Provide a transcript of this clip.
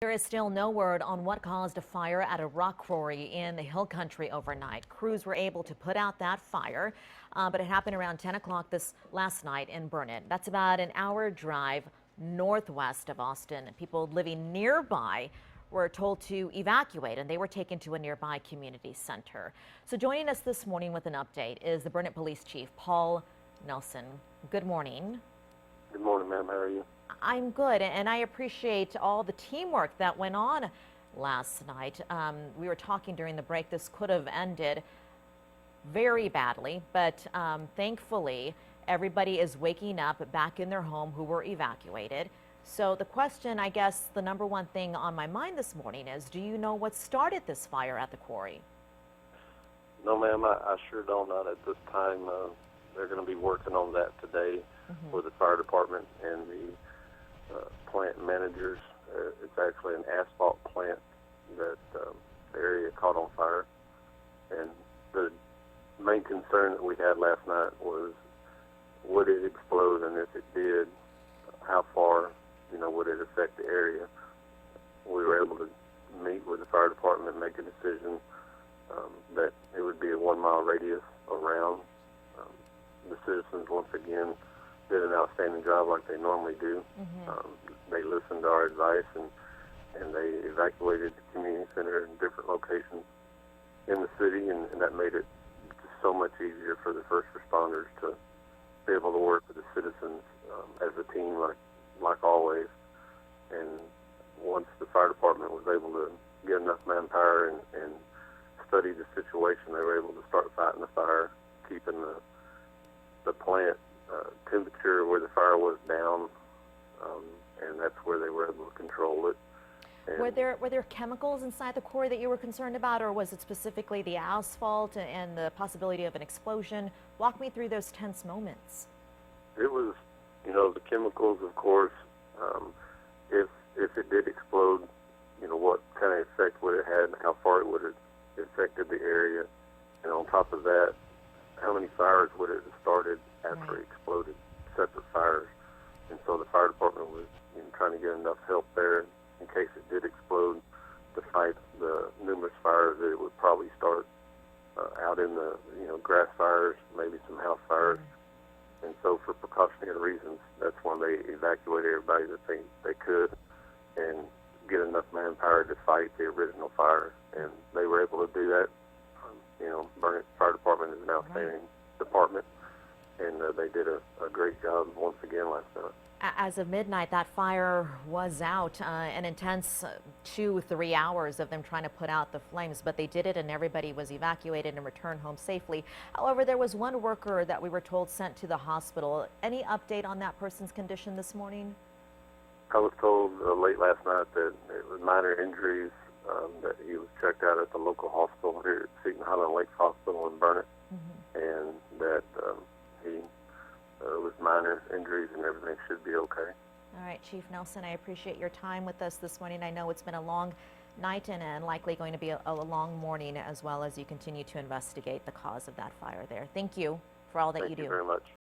There is still no word on what caused a fire at a rock quarry in the hill country overnight. Crews were able to put out that fire, but it happened around 10 o'clock this last night in Burnet. That's about an hour drive northwest of Austin. People living nearby were told to evacuate, and they were taken to a nearby community center. So joining us this morning with an update is the Burnet Police Chief, Paul Nelson. Good morning. Good morning, ma'am. How are you? I'm good, and I appreciate all the teamwork that went on last night. We were talking during the break. This could have ended very badly, but thankfully, everybody is waking up back in their home who were evacuated. So the question, I guess, the number one thing on my mind this morning is, do you know what started this fire at the quarry? No, ma'am. I sure don't. Not at this time. They're going to be working on that today with the fire department and the plant managers. It's actually an asphalt plant that the area caught on fire. And the main concern that we had last night was, would it explode, and if it did, how far, would it affect the area? We were able to meet with the fire department and make a decision that it would be a 1 mile radius around. The citizens, once again, did an outstanding job like they normally do. They listened to our advice, and they evacuated the community center in different locations in the city, and that made it just so much easier for the first responders to be able to work with the citizens as a team, like always. And once the fire department was able to get enough manpower and study the situation, they were able to start fighting the fire, keeping the plant temperature where the fire was down, and that's where they were able to control it. And Were there chemicals inside the quarry that you were concerned about, or was it specifically the asphalt and the possibility of an explosion? Walk me through those tense moments. It was, the chemicals, of course. If it did explode, what kind of effect would it have, and how far it would have affected the area, and on top of that, how many fires would it have started after it exploded, separate fires. And so the fire department was trying to get enough help there in case it did explode to fight the numerous fires that it would probably start out in the grass fires, maybe some house fires. And so for precautionary reasons, that's when they evacuated everybody that they could and get enough manpower to fight the original fire. And they were able to do that. Burnet Fire Department is an outstanding department, and they did a great job once again last night. As of midnight, that fire was out, an intense 2-3 hours of them trying to put out the flames, but they did it, and everybody was evacuated and returned home safely. However, there was one worker that we were told sent to the hospital. Any update on that person's condition this morning? I was told late last night that it was minor injuries, that he was checked out at the local hospital here at Seton Highland Lakes Hospital in Burnet, and that he was minor injuries and everything should be okay. All right, Chief Nelson, I appreciate your time with us this morning. I know it's been a long night and likely going to be a long morning as well as you continue to investigate the cause of that fire there. Thank you for all that you do. Thank you very much.